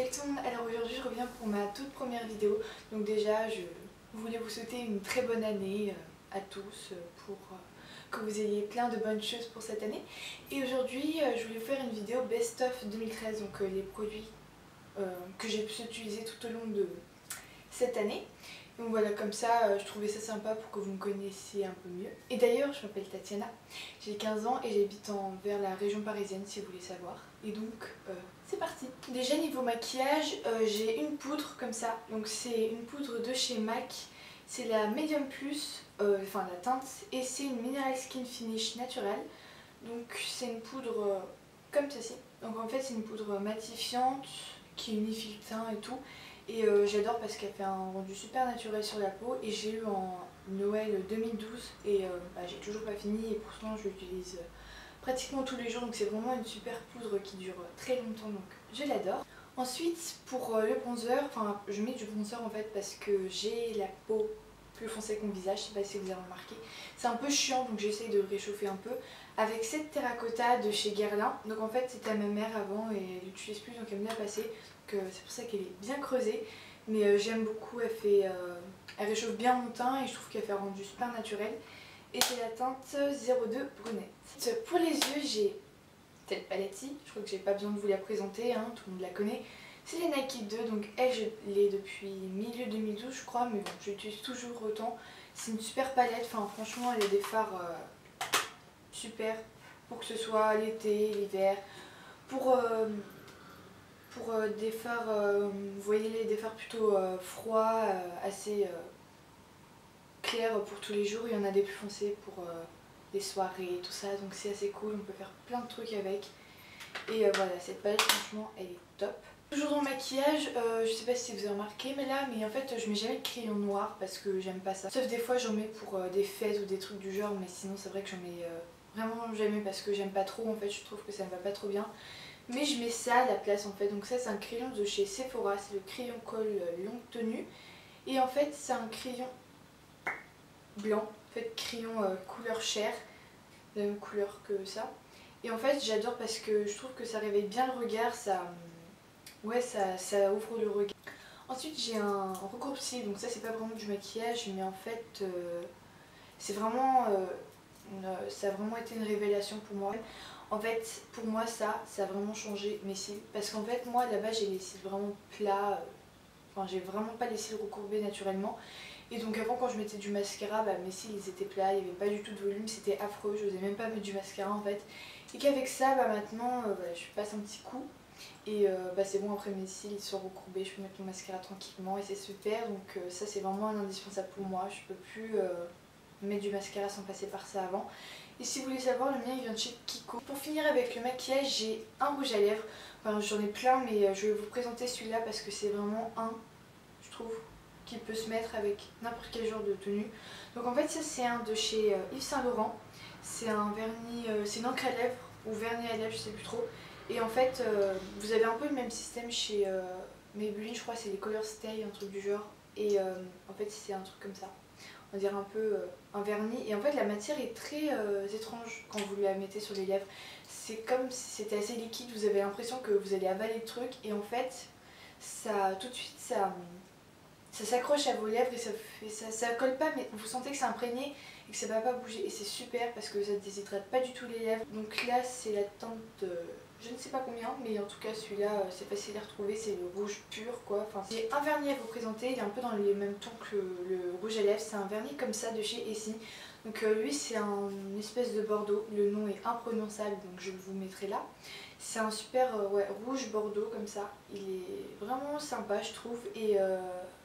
Salut tout le monde, alors aujourd'hui je reviens pour ma toute première vidéo. Donc déjà je voulais vous souhaiter une très bonne année à tous pour que vous ayez plein de bonnes choses pour cette année. Et aujourd'hui je voulais vous faire une vidéo best of 2013, donc les produits que j'ai pu utiliser tout au long de cette année. Donc voilà, comme ça je trouvais ça sympa pour que vous me connaissiez un peu mieux. Et d'ailleurs je m'appelle Tatiana, j'ai 15 ans et j'habite vers la région parisienne si vous voulez savoir. Et donc c'est parti. Déjà niveau maquillage, j'ai une poudre comme ça. Donc c'est une poudre de chez MAC. C'est la Medium Plus, enfin la teinte. Et c'est une Mineral Skin Finish naturelle. Donc c'est une poudre comme ceci. Donc en fait c'est une poudre matifiante qui unifie le teint et tout. Et j'adore parce qu'elle fait un rendu super naturel sur la peau. Et j'ai eu en Noël 2012 et j'ai toujours pas fini et pourtant je l'utilise pratiquement tous les jours, donc c'est vraiment une super poudre qui dure très longtemps, donc je l'adore. Ensuite pour le bronzer, enfin je mets du bronzer en fait parce que j'ai la peau plus foncée que mon visage, je sais pas si vous avez remarqué. C'est un peu chiant donc j'essaye de le réchauffer un peu avec cette terracotta de chez Guerlain. Donc en fait c'était à ma mère avant et elle l'utilise plus donc elle me l'a passée, donc c'est pour ça qu'elle est bien creusée. Mais j'aime beaucoup, elle réchauffe bien mon teint et je trouve qu'elle fait un rendu super naturel. Et c'est la teinte 02 brunette. Pour les yeux, j'ai cette palette-ci, je crois que j'ai pas besoin de vous la présenter, hein, tout le monde la connaît. C'est les Nike 2, donc elle je l'ai depuis milieu 2012 je crois, mais bon, je l'utilise toujours autant. C'est une super palette, enfin franchement elle a des fards super pour que ce soit l'été, l'hiver. Pour des fards, vous voyez, des fards plutôt froids, assez clair pour tous les jours, il y en a des plus foncés pour des soirées et tout ça, donc c'est assez cool, on peut faire plein de trucs avec. Et voilà, cette palette franchement elle est top. Toujours dans le maquillage, je sais pas si vous avez remarqué mais en fait je mets jamais de crayon noir parce que j'aime pas ça. Sauf des fois j'en mets pour des fêtes ou des trucs du genre, mais sinon c'est vrai que j'en mets vraiment jamais parce que j'aime pas trop en fait, je trouve que ça me va pas trop bien. Mais je mets ça à la place en fait, donc ça c'est un crayon de chez Sephora, c'est le crayon colle longue tenue. Et en fait c'est un crayon blanc, en fait crayon couleur chair, la même couleur que ça. Et en fait j'adore parce que je trouve que ça réveille bien le regard, ça ouvre le regard. Ensuite j'ai un recours-cils, donc ça c'est pas vraiment du maquillage mais en fait c'est vraiment, ça a vraiment été une révélation pour moi. En fait pour moi ça a vraiment changé mes cils parce qu'en fait moi là-bas j'ai les cils vraiment plats, enfin j'ai vraiment pas les cils recourbés naturellement. Et donc avant quand je mettais du mascara, mes cils ils étaient plats, il n'y avait pas du tout de volume, c'était affreux, je n'osais même pas mettre du mascara en fait. Et qu'avec ça maintenant je passe un petit coup et c'est bon, après mes cils ils sont recourbés, je peux mettre mon mascara tranquillement et c'est super. Donc ça c'est vraiment un indispensable pour moi, je peux plus mettre du mascara sans passer par ça avant. Et si vous voulez savoir, le mien il vient de chez Kiko. Pour finir avec le maquillage, j'ai un rouge à lèvres, enfin j'en ai plein mais je vais vous présenter celui-là parce que c'est vraiment je trouve, qui peut se mettre avec n'importe quel genre de tenue. Donc en fait ça c'est un de chez Yves Saint Laurent, c'est un vernis, c'est une encre à lèvres ou vernis à lèvres, je sais plus trop. Et en fait vous avez un peu le même système chez Maybelline, je crois c'est les Color Stay, un truc du genre. Et en fait c'est un truc comme ça, on dirait un peu un vernis. Et en fait la matière est très étrange quand vous la mettez sur les lèvres. C'est comme si c'était assez liquide, vous avez l'impression que vous allez avaler le truc et en fait ça tout de suite ça s'accroche à vos lèvres et ça colle pas, mais vous sentez que c'est imprégné et que ça va pas bouger et c'est super parce que ça ne déshydrate pas du tout les lèvres. Donc là c'est la teinte je ne sais pas combien, mais en tout cas celui-là c'est facile à retrouver, c'est le rouge pur quoi. Enfin, j'ai un vernis à vous présenter, il est un peu dans les mêmes tons que le rouge à lèvres, c'est un vernis comme ça de chez Essie. Donc lui c'est une espèce de bordeaux, le nom est imprononçable donc je vous mettrai là. C'est un super rouge bordeaux comme ça, il est vraiment sympa je trouve. Et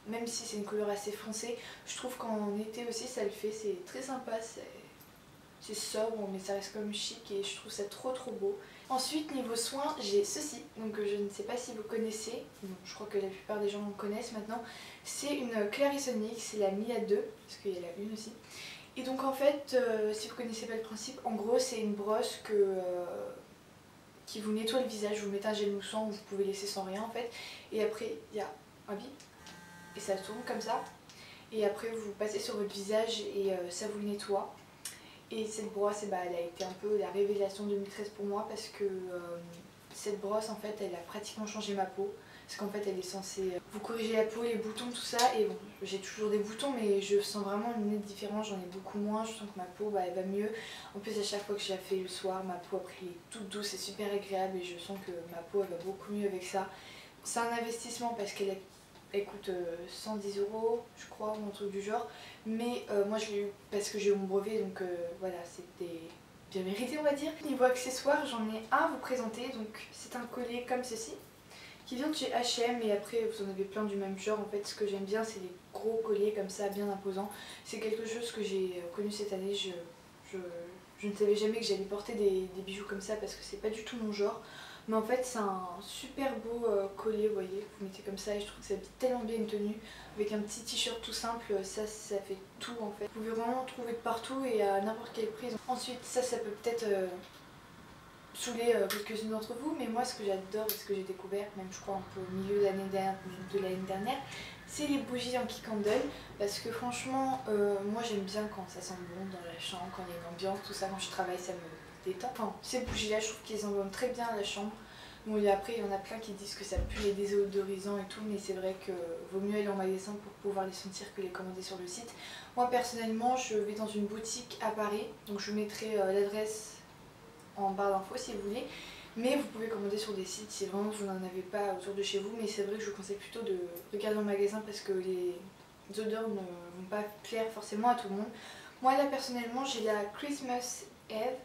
même si c'est une couleur assez foncée, je trouve qu'en été aussi ça le fait, c'est très sympa, c'est sobre mais ça reste quand même chic et je trouve ça trop beau. Ensuite niveau soins j'ai ceci, donc je ne sais pas si vous connaissez, donc, je crois que la plupart des gens connaissent maintenant. C'est une Clarisonic, c'est la Mia 2, parce qu'il y a la une aussi. Et donc en fait si vous connaissez pas le principe, en gros c'est une brosse qui vous nettoie le visage, vous mettez un gel moussant, vous pouvez laisser sans rien en fait. Et après il y a un bip et ça tourne comme ça. Et après vous passez sur votre visage et ça vous le nettoie. Et cette brosse, elle a été un peu la révélation 2013 pour moi parce que cette brosse en fait elle a pratiquement changé ma peau. parce qu'en fait elle est censée vous corriger la peau, les boutons, tout ça. Et bon, j'ai toujours des boutons mais je sens vraiment une nette différence, j'en ai beaucoup moins, je sens que ma peau elle va mieux. En plus à chaque fois que je la fais le soir, ma peau après elle est toute douce et super agréable et je sens que ma peau elle va beaucoup mieux avec ça. C'est un investissement parce qu'elle coûte 110 € je crois ou un truc du genre, mais moi je l'ai eu parce que j'ai eu mon brevet, donc voilà, c'était bien mérité on va dire. Niveau accessoires, j'en ai un à vous présenter, donc c'est un collier comme ceci qui vient de chez H&M et après vous en avez plein du même genre. En fait ce que j'aime bien c'est les gros colliers comme ça bien imposants, c'est quelque chose que j'ai connu cette année. Je ne savais jamais que j'allais porter des bijoux comme ça parce que c'est pas du tout mon genre. Mais en fait c'est un super beau collier, vous voyez, vous mettez comme ça et je trouve que ça habille tellement bien une tenue. Avec un petit t-shirt tout simple, ça fait tout en fait. Vous pouvez vraiment le trouver de partout et à n'importe quel prix. Ensuite ça peut peut-être saouler quelques-unes d'entre vous, mais moi ce que j'adore et ce que j'ai découvert, même je crois un peu au milieu de l'année dernière, c'est les bougies Yankee Candle. Parce que franchement, moi j'aime bien quand ça sent bon dans la chambre, quand il y a une ambiance, tout ça, quand je travaille ça me détend. Enfin, ces bougies là je trouve qu'elles embaument très bien à la chambre. Bon, et après il y en a plein qui disent que ça pue les désodorisants et tout, mais c'est vrai que vaut mieux aller en magasin pour pouvoir les sentir que les commander sur le site. Moi personnellement je vais dans une boutique à Paris, donc je vous mettrai l'adresse en barre d'infos si vous voulez, mais vous pouvez commander sur des sites si vraiment vous n'en avez pas autour de chez vous. Mais c'est vrai que je vous conseille plutôt de regarder en magasin parce que les odeurs ne vont pas plaire forcément à tout le monde. Moi là personnellement j'ai la Christmas Eve,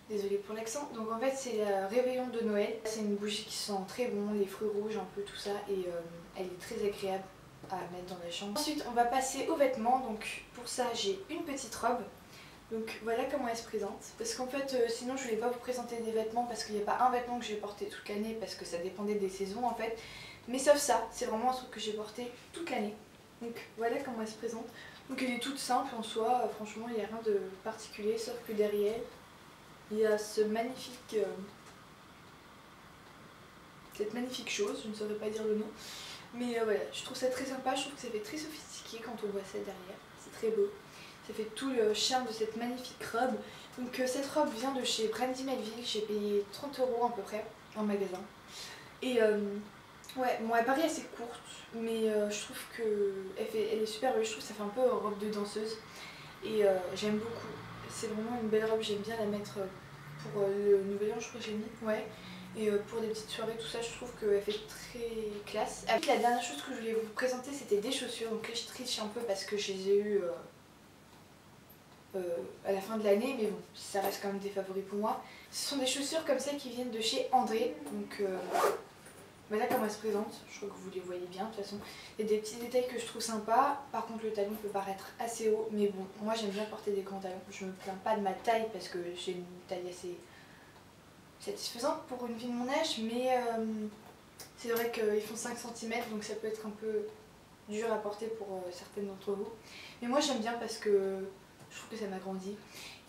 désolée pour l'accent, donc en fait c'est la réveillon de Noël. C'est une bougie qui sent très bon, les fruits rouges un peu tout ça, et elle est très agréable à mettre dans la chambre. Ensuite on va passer aux vêtements, donc pour ça j'ai une petite robe. Donc voilà comment elle se présente, parce qu'en fait sinon je voulais pas vous présenter des vêtements parce qu'il n'y a pas un vêtement que j'ai porté toute l'année parce que ça dépendait des saisons en fait, mais sauf ça, c'est vraiment un truc que j'ai porté toute l'année. Donc voilà comment elle se présente. Donc elle est toute simple en soi, franchement il n'y a rien de particulier, sauf que derrière il y a ce magnifique, cette magnifique chose, je ne saurais pas dire le nom, mais voilà, je trouve ça très sympa, je trouve que ça fait très sophistiqué quand on voit ça derrière, c'est très beau. Ça fait tout le charme de cette magnifique robe. Donc cette robe vient de chez Brandy Melville, j'ai payé 30 € à peu près en magasin. Et ouais, bon elle paraît assez courte, mais je trouve elle est super belle, je trouve que ça fait un peu robe de danseuse. Et j'aime beaucoup, c'est vraiment une belle robe, j'aime bien la mettre pour le nouvel an je crois que j'ai mis. Ouais. Et pour des petites soirées, tout ça, je trouve qu'elle fait très classe. Après, la dernière chose que je voulais vous présenter, c'était des chaussures. Donc là, je triche un peu parce que je les ai eues à la fin de l'année, mais bon, ça reste quand même des favoris pour moi. Ce sont des chaussures comme ça qui viennent de chez André, donc voilà comment elles se présentent. Je crois que vous les voyez bien de toute façon. Il y a des petits détails que je trouve sympas, par contre le talon peut paraître assez haut, mais bon, moi j'aime bien porter des grands talons. Je me plains pas de ma taille parce que j'ai une taille assez satisfaisante pour une fille de mon âge, mais c'est vrai qu'ils font 5 cm, donc ça peut être un peu dur à porter pour certaines d'entre vous. Mais moi j'aime bien parce que je trouve que ça m'agrandit.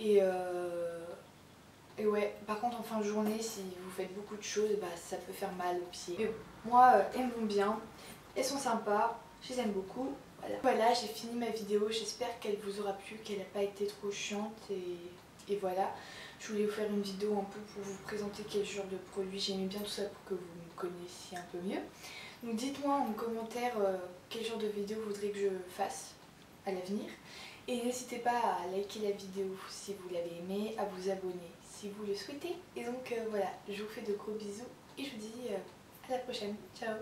Et ouais, par contre en fin de journée, si vous faites beaucoup de choses, bah, ça peut faire mal aux pieds. Mais bon, moi, elles me vont bien, elles sont sympas, je les aime beaucoup. Voilà, j'ai fini ma vidéo, j'espère qu'elle vous aura plu, qu'elle n'a pas été trop chiante. Et voilà, je voulais vous faire une vidéo un peu pour vous présenter quel genre de produit j'aimais bien, tout ça pour que vous me connaissiez un peu mieux. Donc dites-moi en commentaire quel genre de vidéo vous voudrez que je fasse à l'avenir. Et n'hésitez pas à liker la vidéo si vous l'avez aimée, à vous abonner si vous le souhaitez. Et donc voilà, je vous fais de gros bisous et je vous dis à la prochaine. Ciao!